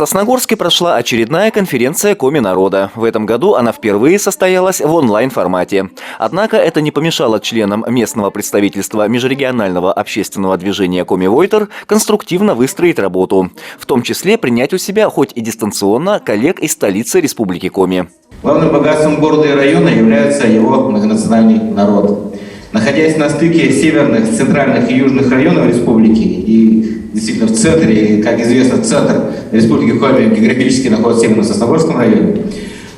Сосногорске прошла очередная конференция Коми народа. В этом году она впервые состоялась в онлайн-формате. Однако это не помешало членам местного представительства межрегионального общественного движения Коми Войтер конструктивно выстроить работу. В том числе принять у себя, хоть и дистанционно, коллег из столицы Республики Коми. Главным богатством города и района является его многонациональный народ. Находясь на стыке северных, центральных и южных районов республики, и действительно в центре, как известно, центр Республики Коми географически находится именно в Сосногорском районе,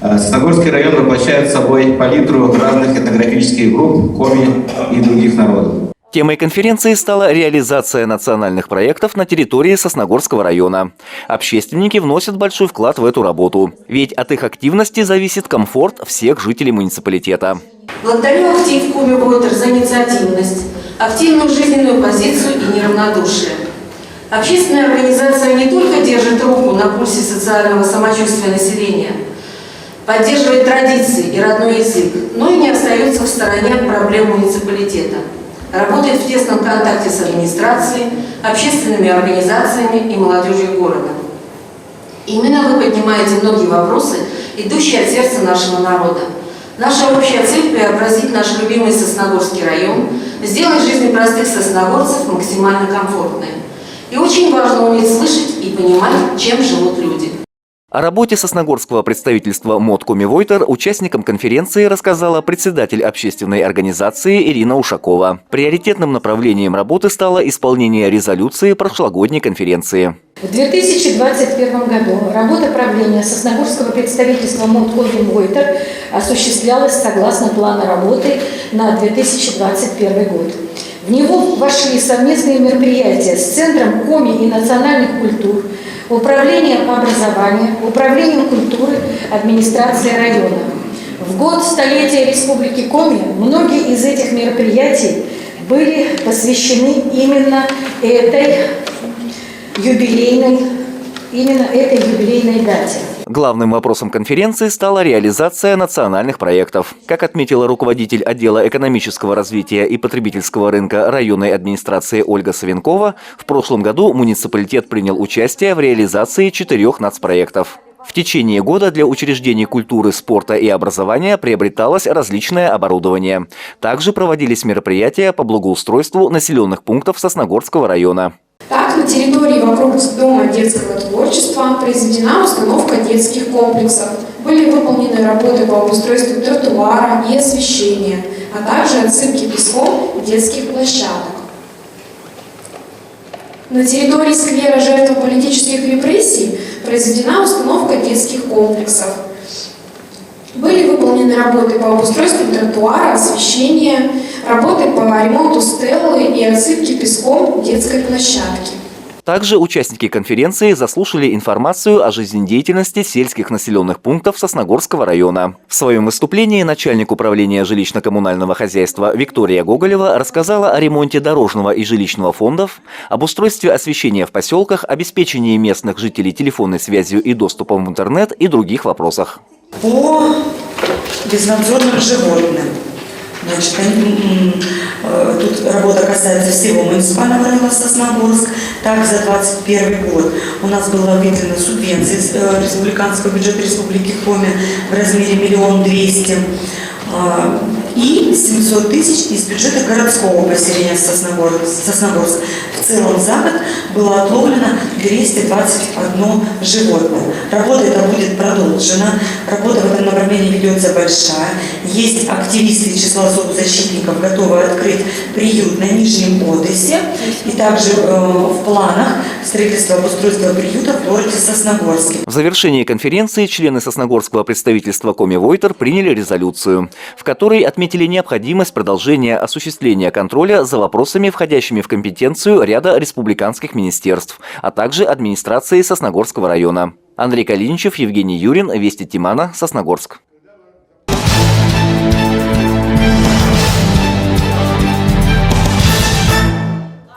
Сосногорский район воплощает собой палитру разных этнографических групп Коми и других народов. Темой конференции стала реализация национальных проектов на территории Сосногорского района. Общественники вносят большой вклад в эту работу, ведь от их активности зависит комфорт всех жителей муниципалитета. Благодарю актив Коми Войтер за инициативность, активную жизненную позицию и неравнодушие. Общественная организация не только держит руку на пульсе социального самочувствия населения, поддерживает традиции и родной язык, но и не остается в стороне от проблем муниципалитета. Работает в тесном контакте с администрацией, общественными организациями и молодежью города. Именно вы поднимаете многие вопросы, идущие от сердца нашего народа. Наша общая цель – преобразить наш любимый Сосногорский район, сделать жизнь простых сосногорцев максимально комфортной. И очень важно уметь слышать и понимать, чем живут люди. О работе сосногорского представительства МОД Коми Войтер участникам конференции рассказала председатель общественной организации Ирина Ушакова. Приоритетным направлением работы стало исполнение резолюции прошлогодней конференции. В 2021 году работа правления Сосногорского представительства МОД Коми Войтер осуществлялась согласно плану работы на 2021 год. В него вошли совместные мероприятия с Центром Коми и национальных культур, Управлением образования, Управлением культуры, администрации района. В год столетия Республики Коми многие из этих мероприятий были посвящены именно этой юбилейной дате. Главным вопросом конференции стала реализация национальных проектов. Как отметила руководитель отдела экономического развития и потребительского рынка районной администрации Ольга Савенкова, в прошлом году муниципалитет принял участие в реализации 4 нацпроектов. В течение года для учреждений культуры, спорта и образования приобреталось различное оборудование. Также проводились мероприятия по благоустройству населенных пунктов Сосногорского района. Так, на территории вокруг Дома детского творчества произведена установка детских комплексов. Были выполнены работы по обустройству тротуара и освещения, а также отсыпки песком детских площадок. На территории сквера жертв политических репрессий произведена установка детских комплексов. Были выполнены работы по обустройству тротуара, освещения, работы по ремонту стеллы и отсыпке песком детской площадки. Также участники конференции заслушали информацию о жизнедеятельности сельских населенных пунктов Сосногорского района. В своем выступлении начальник управления жилищно-коммунального хозяйства Виктория Гоголева рассказала о ремонте дорожного и жилищного фондов, об устройстве освещения в поселках, обеспечении местных жителей телефонной связью и доступом в интернет и других вопросах. По безнадзорным животным. Значит, тут работа касается всего муниципального района Сосногорск. Так, за 2021 год у нас была выделена субвенция из республиканского бюджета Республики Коми в размере 1 200 000 и 700 000 из бюджета городского поселения Сосногорск. В целом за год было отловлено 221 животное. Работа эта будет продолжена. Работа в этом направлении ведется большая. Есть активисты из числа зоозащитников, готовы открыть приют на Нижнем Одессе. И также в планах строительства обустройства приюта в городе Сосногорске. В завершении конференции члены Сосногорского представительства Коми Войтер приняли резолюцию, в которой отметили необходимость продолжения осуществления контроля за вопросами, входящими в компетенцию ряда республиканских министерств, а также администрации Сосногорского района. Андрей Калиничев, Евгений Юрин, Вести Тимана, Сосногорск.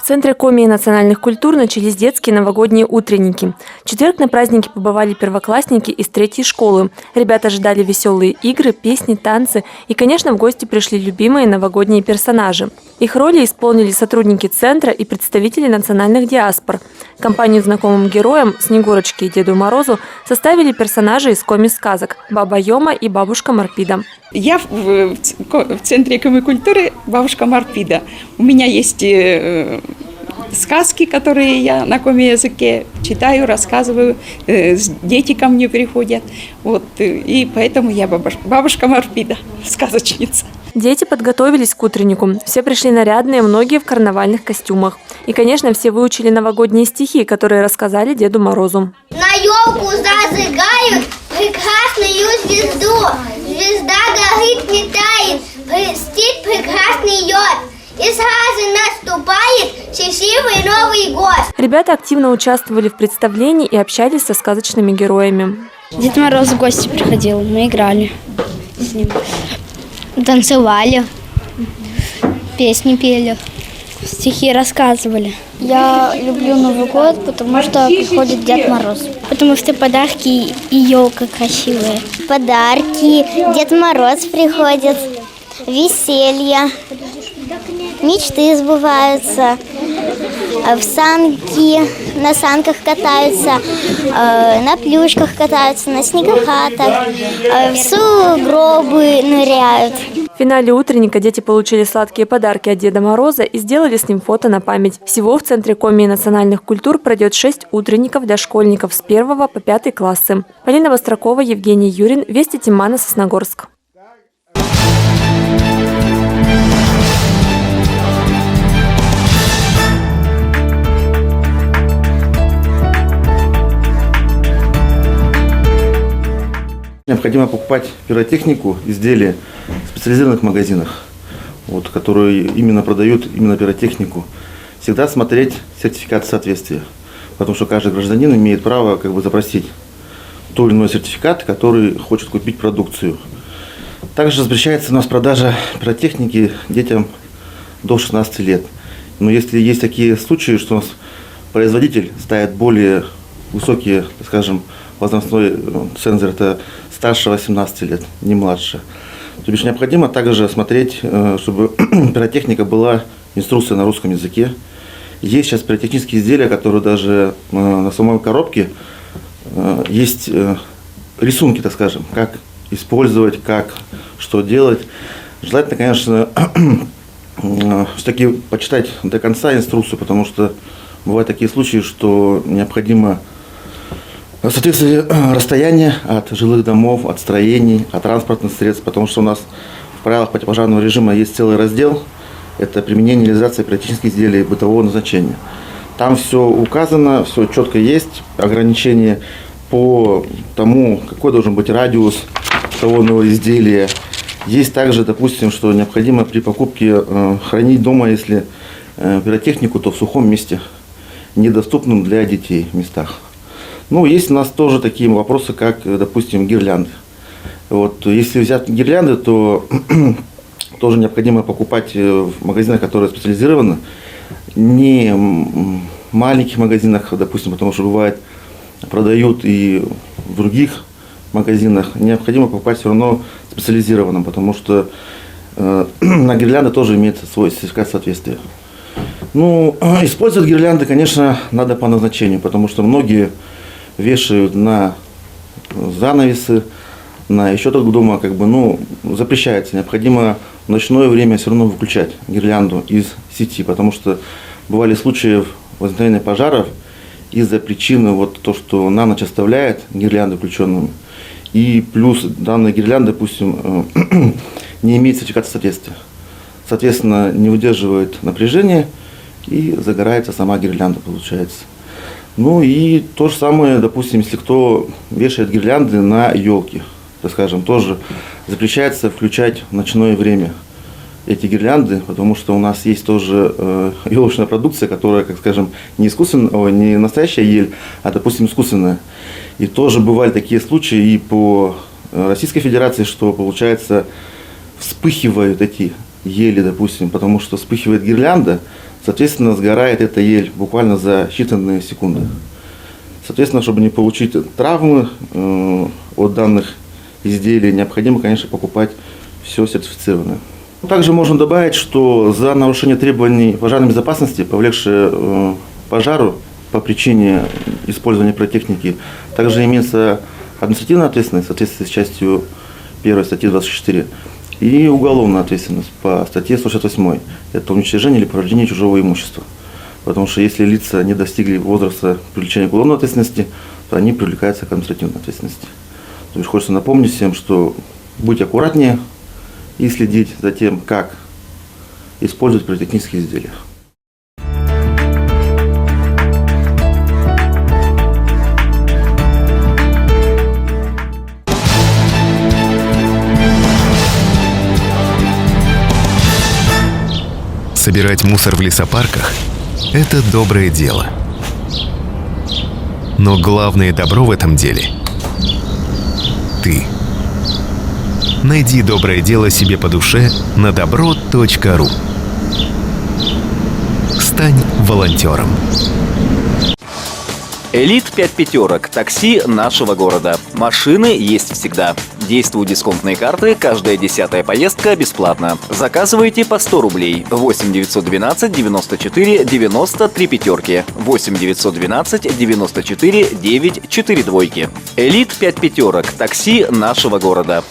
В Центре коми и национальных культур начались детские новогодние утренники. В четверг на празднике побывали первоклассники из 3-й школы. Ребята ожидали веселые игры, песни, танцы и, конечно, в гости пришли любимые новогодние персонажи. Их роли исполнили сотрудники Центра и представители национальных диаспор. Компанию знакомым героям Снегурочке и Деду Морозу составили персонажи из коми-сказок «Баба Йома» и «Бабушка Марпида». Я в Центре коми-культуры «Бабушка Марпида». У меня есть сказки, которые я на коми-языке читаю, рассказываю, дети ко мне приходят. Вот, и поэтому я бабушка Марпида, сказочница. Дети подготовились к утреннику. Все пришли нарядные, многие в карнавальных костюмах. И, конечно, все выучили новогодние стихи, которые рассказали Деду Морозу. На елку зажигают прекрасную звезду. Звезда горит, не тает, блестит прекрасный лед. И сразу наступает счастливый Новый год. Ребята активно участвовали в представлении и общались со сказочными героями. Дед Мороз в гости приходил, мы играли с ним. Танцевали, песни пели, стихи рассказывали. Я люблю Новый год, потому что приходит Дед Мороз. Потому что подарки и елка красивые. Подарки, Дед Мороз приходит, веселье, мечты сбываются, на санках катаются, на плюшках катаются, на снегохатах, в сугробы ныряют. В финале утренника дети получили сладкие подарки от Деда Мороза и сделали с ним фото на память. Всего в Центре коми и национальных культур пройдет 6 утренников для школьников с 1 по 5 классы. Полина Востракова, Евгений Юрин, Вести Тимана, Сосногорск. Необходимо покупать пиротехнику, изделия в специализированных магазинах, которые именно продают именно пиротехнику. Всегда смотреть сертификат соответствия, потому что каждый гражданин имеет право запросить тот или иной сертификат, который хочет купить продукцию. Также запрещается у нас продажа пиротехники детям до 16 лет. Но если есть такие случаи, что у нас производитель ставит более высокие, скажем, возрастной цензор, это старше 18 лет, не младше. То бишь необходимо также смотреть, чтобы пиротехника была инструкция на русском языке. Есть сейчас пиротехнические изделия, которые даже на самой коробке есть рисунки, так скажем, как использовать, как, что делать. Желательно, конечно, все-таки почитать до конца инструкцию, потому что бывают такие случаи, что необходимо соответствие расстояния от жилых домов, от строений, от транспортных средств, потому что у нас в правилах противопожарного режима есть целый раздел, это применение и реализация пиротехнических изделий бытового назначения. Там все указано, все четко есть, ограничения по тому, какой должен быть радиус того или иного изделия. Есть также, допустим, что необходимо при покупке хранить дома, если пиротехнику, то в сухом месте, недоступном для детей местах. Есть у нас тоже такие вопросы, как, допустим, гирлянды. Если взять гирлянды, то тоже необходимо покупать в магазинах, которые специализированы, не в маленьких магазинах, допустим, потому что бывает, продают и в других магазинах. Необходимо покупать все равно специализированным, потому что на гирлянды тоже имеется свой сертификат соответствия. Использовать гирлянды, конечно, надо по назначению, потому что многие вешают на занавесы, на еще так дома, запрещается. Необходимо в ночное время все равно выключать гирлянду из сети, потому что бывали случаи возникновения пожаров из-за причины то, что на ночь оставляет гирлянды включенными, и плюс данная гирлянда, допустим, не имеет сертификата соответствия. Соответственно, не выдерживает напряжения и загорается сама гирлянда, получается. И то же самое, допустим, если кто вешает гирлянды на елки, так скажем, тоже запрещается включать в ночное время эти гирлянды, потому что у нас есть тоже елочная продукция, которая, не настоящая ель, а, допустим, искусственная. И тоже бывали такие случаи и по Российской Федерации, что, получается, вспыхивают эти ели, допустим, потому что вспыхивает гирлянда, Соответственно, сгорает эта ель буквально за считанные секунды. Соответственно, чтобы не получить травмы от данных изделий, необходимо, конечно, покупать все сертифицированное. Также можно добавить, что за нарушение требований пожарной безопасности, повлекшее пожару по причине использования пиротехники, также имеется административная ответственность в соответствии с частью 1 статьи 24 и уголовная ответственность по статье 168. Это уничтожение или повреждение чужого имущества. Потому что если лица не достигли возраста привлечения к уголовной ответственности, то они привлекаются к административной ответственности. То есть хочется напомнить всем, что будьте аккуратнее и следить за тем, как использовать пиротехнические изделия. Собирать мусор в лесопарках – это доброе дело. Но главное добро в этом деле – ты. Найди доброе дело себе по душе на добро.ру. Стань волонтером. Элит 5 пятерок. Такси нашего города. Машины есть всегда. Действуют дисконтные карты. Каждая 10-я поездка бесплатна. Заказывайте по 100 рублей. 8 912 94 93 пятерки. 8 912 94 9 4 двойки. Элит 5 пятерок. Такси нашего города.